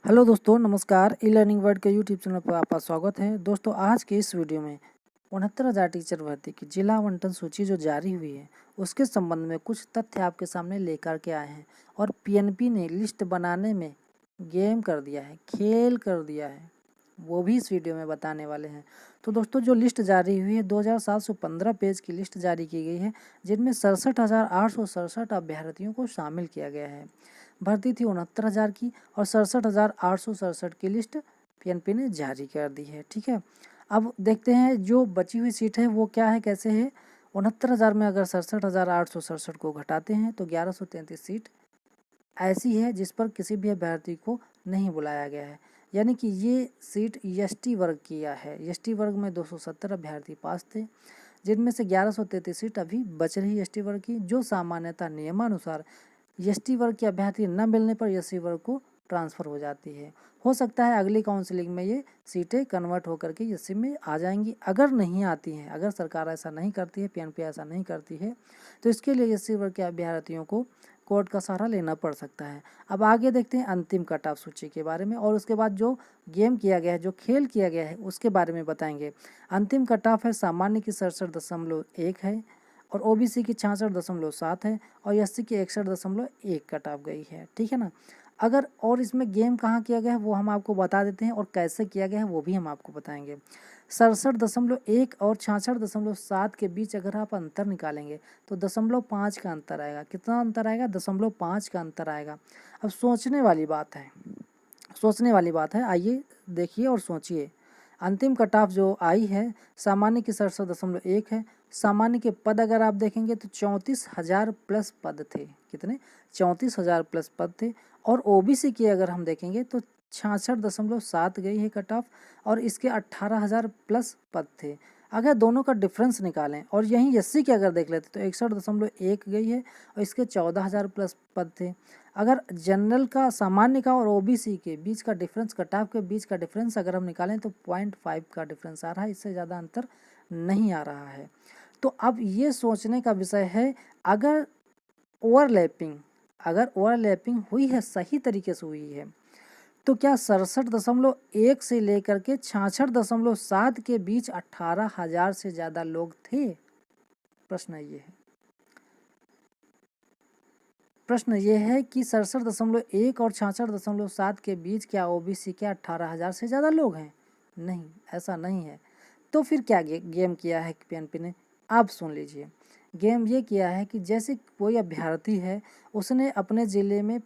Hello दोस्तों, नमस्कार। E learning world के यूट्यूब चैनल पर आपका स्वागत है। दोस्तों, आज के इस वीडियो में 69,000 टीचर भर्ती की जिला आवंटन सूची जो जारी हुई है उसके संबंध में कुछ तथ्य आपके सामने लेकर के आए हैं। और पीएनपी ने लिस्ट बनाने में गेम कर दिया है, खेल कर दिया है, वो भी इस वीडियो में बताने वाले हैं। तो दोस्तों, जो लिस्ट जारी हुई है 2715 पेज की लिस्ट जारी की गई है, जिनमें 67,867 अभ्यर्थियों को शामिल किया गया है। भर्ती थी 69,000 की और 67,867 की लिस्ट पीएनपी ने जारी कर दी है। ठीक है, अब देखते हैं जो बची हुई सीट है वो क्या है, कैसे है। 69,000 में अगर 67,867 को घटाते हैं तो 1133 सीट ऐसी है जिस पर किसी भी अभ्यर्थी को नहीं बुलाया गया है। यानी कि ये सीट एसटी वर्ग की है। एसटी वर्ग में 270 अभ्यर्थी पास थे, जिनमें से 1133 सीट अभी बच रही एसटी वर्ग की, जो सामान्यतः नियमानुसार एसटी वर्ग के अभ्यर्थी न मिलने पर एससी वर्ग को ट्रांसफ़र हो जाती है। हो सकता है अगली काउंसलिंग में ये सीटें कन्वर्ट होकर के एससी में आ जाएंगी। अगर नहीं आती हैं, अगर सरकार ऐसा नहीं करती है, पीएनपी ऐसा नहीं करती है, तो इसके लिए एससी वर्ग के अभ्यर्थियों को कोर्ट का सहारा लेना पड़ सकता है। अब आगे देखते हैं अंतिम कट ऑफ सूची के बारे में, और उसके बाद जो गेम किया गया है, जो खेल किया गया है, उसके बारे में बताएंगे। अंतिम कट ऑफ है सामान्य की 67.1 है, और ओबीसी की 66.7 है, और एससी की 61.1 कट ऑफ गई है। ठीक है ना। अगर और इसमें गेम कहाँ किया गया है वो हम आपको बता देते हैं, और कैसे किया गया है वो भी हम आपको बताएंगे। 67.1 और 66.7 के बीच अगर आप अंतर निकालेंगे तो 0.5 का अंतर आएगा। कितना अंतर आएगा? 0.5 का अंतर आएगा। अब सोचने वाली बात है, सोचने वाली बात है। आइए देखिए और सोचिए। अंतिम कट ऑफ जो आई है सामान्य की 67.1 है। सामान्य के पद अगर आप देखेंगे तो 34,000 प्लस पद थे। कितने? 34,000 प्लस पद थे। और ओबीसी की अगर हम देखेंगे तो 66.7 गई है कट ऑफ, और इसके 18,000 प्लस पद थे। अगर दोनों का डिफरेंस निकालें और यहीं एससी की अगर देख लेते तो 61.1 गई है, और इसके 14,000 प्लस पद थे। अगर जनरल का, सामान्य का और ओबीसी के बीच का डिफरेंस, कट ऑफ के बीच का डिफरेंस अगर हम निकालें तो 0.5 का डिफरेंस आ रहा है, इससे ज़्यादा अंतर नहीं आ रहा है। तो अब ये सोचने का विषय है, अगर ओवरलैपिंग हुई है, सही तरीके से हुई है, तो क्या 67.1 से लेकर के 66.7 के बीच 18,000 से ज़्यादा लोग थे? प्रश्न ये है कि 67.1 और 66.7 के बीच क्या ओबीसी के 18,000 से ज़्यादा लोग हैं? नहीं, ऐसा नहीं है। तो फिर क्या गेम किया है पीएनपी ने? आप सुन लीजिए। गेम ये किया है कि जैसे कोई अभ्यर्थी है, उसने अपने ज़िले में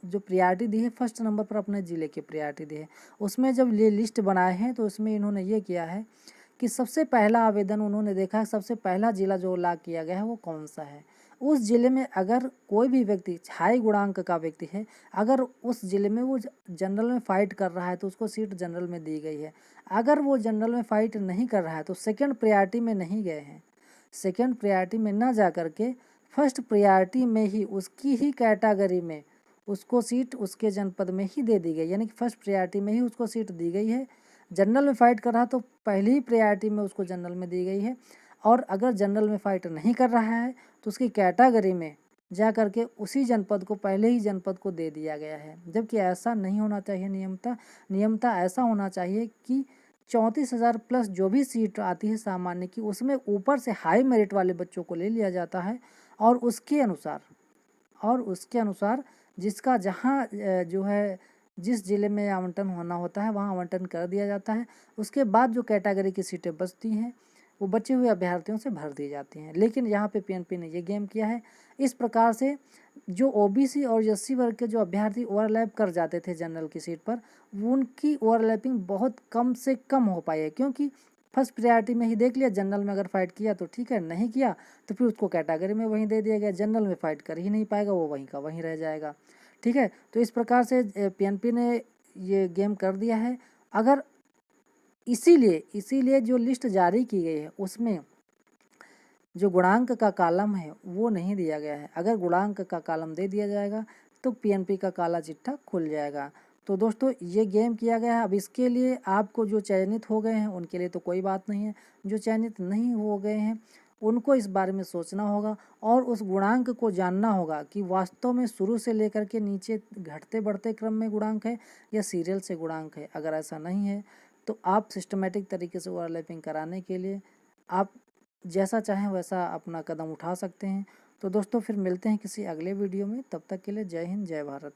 जो प्रायोरिटी दी है, फर्स्ट नंबर पर अपने ज़िले की प्रायोरिटी दी है। उसमें जब ये लिस्ट बनाए हैं तो उसमें इन्होंने ये किया है कि सबसे पहला आवेदन उन्होंने देखा है, सबसे पहला ज़िला जो लॉक किया गया है वो कौन सा है। उस ज़िले में अगर कोई भी व्यक्ति हाई गुणांक का व्यक्ति है, अगर उस ज़िले में वो जनरल में फ़ाइट कर रहा है तो उसको सीट जनरल में दी गई है। अगर वो जनरल में फ़ाइट नहीं कर रहा है तो सेकेंड प्रायोरिटी में नहीं गए हैं। सेकेंड प्रायोरिटी में ना जा कर के फर्स्ट प्रायोरिटी में ही उसकी ही कैटेगरी में उसको सीट उसके जनपद में ही दे दी गई, यानी कि फर्स्ट प्रायोरिटी में ही उसको सीट दी गई है। जनरल में फ़ाइट कर रहा तो पहली ही प्रायोरिटी में उसको जनरल में दी गई है, और अगर जनरल में फ़ाइट नहीं कर रहा है तो उसकी कैटेगरी में जा कर के उसी जनपद को, पहले ही जनपद को दे दिया गया है। जबकि ऐसा नहीं होना चाहिए। नियमता ऐसा होना चाहिए कि 34,000 प्लस जो भी सीट आती है सामान्य की, उसमें ऊपर से हाई मेरिट वाले बच्चों को ले लिया जाता है, और उसके अनुसार जिसका जहाँ जो है जिस ज़िले में आवंटन होना होता है वहाँ आवंटन कर दिया जाता है। उसके बाद जो कैटेगरी की सीटें बचती हैं वो बचे हुए अभ्यर्थियों से भर दी जाती हैं। लेकिन यहाँ पे पीएनपी ने ये गेम किया है। इस प्रकार से जो ओबीसी और एससी वर्ग के जो अभ्यर्थी ओवरलैप कर जाते थे जनरल की सीट पर, उनकी ओवरलैपिंग बहुत कम से कम हो पाई है, क्योंकि फर्स्ट प्रायोरिटी में ही देख लिया। जनरल में अगर फाइट किया तो ठीक है, नहीं किया तो फिर उसको कैटेगरी में वहीं दे दिया गया। जनरल में फाइट कर ही नहीं पाएगा, वो वहीं का वहीं रह जाएगा। ठीक है, तो इस प्रकार से पीएनपी ने ये गेम कर दिया है। अगर इसीलिए जो लिस्ट जारी की गई है उसमें जो गुणांक का कॉलम है वो नहीं दिया गया है। अगर गुणांक का कॉलम दे दिया जाएगा तो पीएनपी का काला चिट्ठा खुल जाएगा। तो दोस्तों, ये गेम किया गया है। अब इसके लिए आपको जो चयनित हो गए हैं उनके लिए तो कोई बात नहीं है, जो चयनित नहीं हो गए हैं उनको इस बारे में सोचना होगा और उस गुणांक को जानना होगा कि वास्तव में शुरू से लेकर के नीचे घटते बढ़ते क्रम में गुणांक है या सीरियल से गुणांक है। अगर ऐसा नहीं है तो आप सिस्टमेटिक तरीके से ओवरलैपिंग कराने के लिए आप जैसा चाहें वैसा अपना कदम उठा सकते हैं। तो दोस्तों फिर मिलते हैं किसी अगले वीडियो में, तब तक के लिए जय हिंद जय भारत।